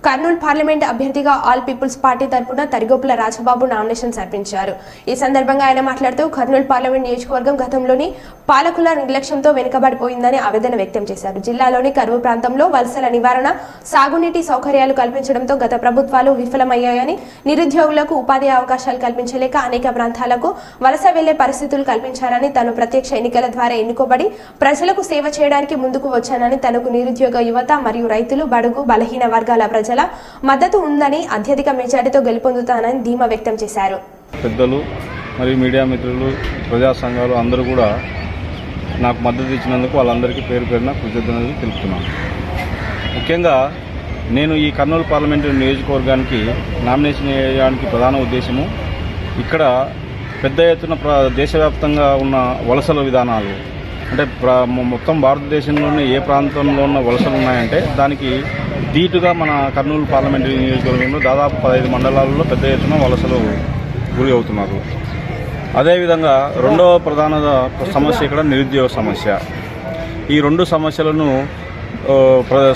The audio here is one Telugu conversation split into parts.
కర్నూలు పార్లమెంట్ అభ్యర్థిగా ఆల్ పీపుల్స్ పార్టీ తరపున తరిగొప్పుల రాజబాబు నామినేషన్ సమర్పించారు. ఈ సందర్భంగా ఆయన మాట్లాడుతూ కర్నూలు పార్లమెంట్ నియోజకవర్గం గతంలోని పాలకుల నిర్లక్ష్యంతో వెనుకబడిపోయిందని ఆవేదన వ్యక్తం చేశారు. జిల్లాలోని కరువు ప్రాంతంలో వలసల నివారణ, సాగునీటి సౌకర్యాలు కల్పించడంతో గత ప్రభుత్వాలు విఫలమయ్యాయని, నిరుద్యోగులకు ఉపాధి అవకాశాలు కల్పించలేక అనేక ప్రాంతాలకు వలస వెళ్లే పరిస్థితులు కల్పించారని, తను ప్రత్యక్ష ఎన్నికల ద్వారా ఎన్నుకోబడి ప్రజలకు సేవ చేయడానికి ముందుకు వచ్చానని, తనకు నిరుద్యోగ యువత మరియు రైతులు, బడుగు బలహీన వర్గాల ప్రజల మద్దతు ఉందని, అత్యధిక మెజార్టీతో గెలుపొందుతానని ధీమా వ్యక్తం చేశారు. పెద్దలు మరియు మీడియా మిత్రులు, ప్రజా సంఘాలు అందరూ కూడా నాకు మద్దతు ఇచ్చినందుకు వాళ్ళందరికీ పేరు పేరున కృతజ్ఞతలు తెలుపుతున్నాను. ముఖ్యంగా నేను ఈ కర్నూలు పార్లమెంటు నియోజకవర్గానికి నామినేషన్ చేయడానికి ప్రధాన ఉద్దేశము ఇక్కడ పెద్ద ఎత్తున దేశవ్యాప్తంగా ఉన్న వలసల విధానాలు, అంటే మొత్తం భారతదేశంలోనే ఏ ప్రాంతంలో ఉన్న వలసలు ఉన్నాయంటే దానికి ధీటుగా మన కర్నూలు పార్లమెంటరీ నియోజకవర్గంలో దాదాపు 15 మండలాల్లో పెద్ద ఎత్తున వలసలు గురి అవుతున్నారు. అదేవిధంగా రెండవ ప్రధాన సమస్య ఇక్కడ నిరుద్యోగ సమస్య. ఈ రెండు సమస్యలను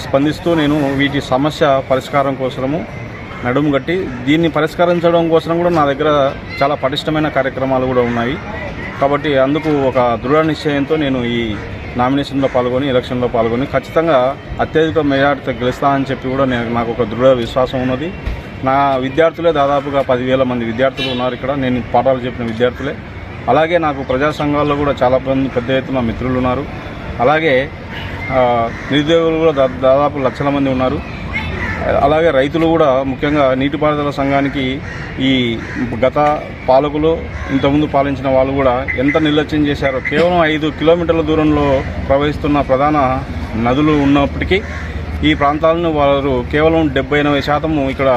స్పందిస్తూ నేను వీటి సమస్య పరిష్కారం కోసము నడుము కట్టి దీన్ని పరిష్కరించడం కోసం కూడా నా దగ్గర చాలా పటిష్టమైన కార్యక్రమాలు కూడా ఉన్నాయి. కాబట్టి అందుకు ఒక దృఢ నిశ్చయంతో నేను ఈ నామినేషన్లో పాల్గొని ఎలక్షన్లో పాల్గొని ఖచ్చితంగా అత్యధిక మెజార్టీతో గెలుస్తానని చెప్పి కూడా నాకు ఒక దృఢ విశ్వాసం ఉన్నది. నా విద్యార్థులే దాదాపుగా 10,000 మంది విద్యార్థులు ఉన్నారు ఇక్కడ, నేను పాఠాలు చెప్పిన విద్యార్థులే. అలాగే నాకు ప్రజా సంఘాల్లో కూడా చాలా మంది పెద్ద ఎత్తున మిత్రులు ఉన్నారు. అలాగే నిరుద్యోగులు కూడా దాదాపు లక్షల మంది ఉన్నారు. అలాగే రైతులు కూడా, ముఖ్యంగా నీటిపారుదల సంఘానికి ఈ గత పాలకులు ఇంతకుముందు పాలించిన వాళ్ళు కూడా ఎంత నిర్లక్ష్యం చేశారో. కేవలం 5 కిలోమీటర్ల దూరంలో ప్రవహిస్తున్న ప్రధాన నదులు ఉన్నప్పటికీ ఈ ప్రాంతాలను వారు కేవలం 70-80% ఇక్కడ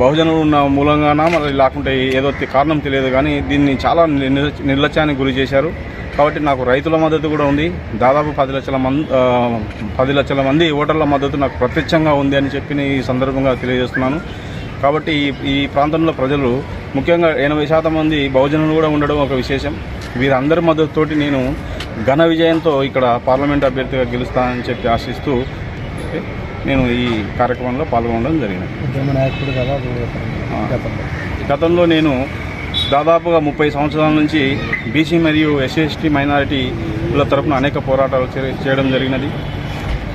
బహుజనులు ఉన్న మూలంగానా మరి లేకుంటే ఏదో కారణం తెలియదు కానీ దీన్ని చాలా నిర్లక్ష్యానికి గురి చేశారు. కాబట్టి నాకు రైతుల మద్దతు కూడా ఉంది. దాదాపు 10 లక్షల మంది ఓటర్ల మద్దతు నాకు ప్రత్యక్షంగా ఉంది అని చెప్పి ఈ సందర్భంగా తెలియజేస్తున్నాను. కాబట్టి ఈ ప్రాంతంలో ప్రజలు, ముఖ్యంగా 80% మంది బహుజనులు కూడా ఉండడం ఒక విశేషం. వీరందరి మద్దతుతోటి నేను ఘన విజయంతో ఇక్కడ పార్లమెంట్ అభ్యర్థిగా గెలుస్తానని చెప్పి ఆశిస్తూ నేను ఈ కార్యక్రమంలో పాల్గొనడం జరిగింది. గతంలో నేను దాదాపుగా 30 సంవత్సరాల నుంచి బీసీ మరియు ఎస్సీ మైనారిటీల తరఫున అనేక పోరాటాలు చేయడం జరిగినది.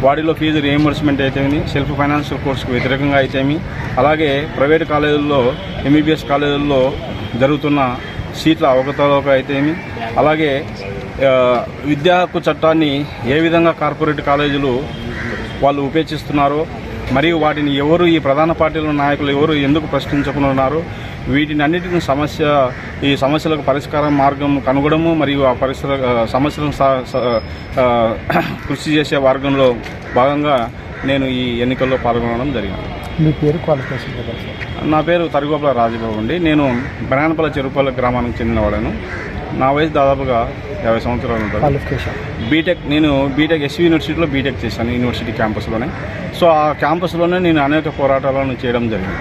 వాటిలో ఫీజు రియంబర్స్మెంట్ అయితేమి, సెల్ఫ్ ఫైనాన్షియల్ కోర్సుకు వ్యతిరేకంగా అయితేమి, అలాగే ప్రైవేటు కాలేజీల్లో ఎంబీబీఎస్ కాలేజీల్లో జరుగుతున్న సీట్ల అవకతవక అయితేమి, అలాగే విద్యా హక్కు చట్టాన్ని ఏ విధంగా కార్పొరేట్ కాలేజీలు వాళ్ళు ఉపేక్షిస్తున్నారో, మరియు వాటిని ఎవరు, ఈ ప్రధాన పార్టీల నాయకులు ఎవరు ఎందుకు ప్రశ్నించకున్నారు, వీటిని అన్నిటిని ఈ సమస్యలకు పరిష్కార మార్గం కనుగొనడము మరియు ఆ సమస్యలను కృషి చేసే మార్గంలో భాగంగా నేను ఈ ఎన్నికల్లో పాల్గొనడం జరిగింది. మీ పేరు, క్వాలిఫికేషన్? నా పేరు తరిగొప్పుల రాజబాబు అండి. నేను బనానపల్లి చెరుపల్లి గ్రామానికి చెందినవాడాను. నా వయసు దాదాపుగా 50 సంవత్సరాలు ఉంటుంది. Qualification BTech. నేను బీటెక్ ఎస్వి యూనివర్సిటీలో బీటెక్ చేశాను, యూనివర్సిటీ క్యాంపస్లోనే. సో ఆ క్యాంపస్లోనే నేను అనేక పోరాటాలను చేయడం జరిగింది.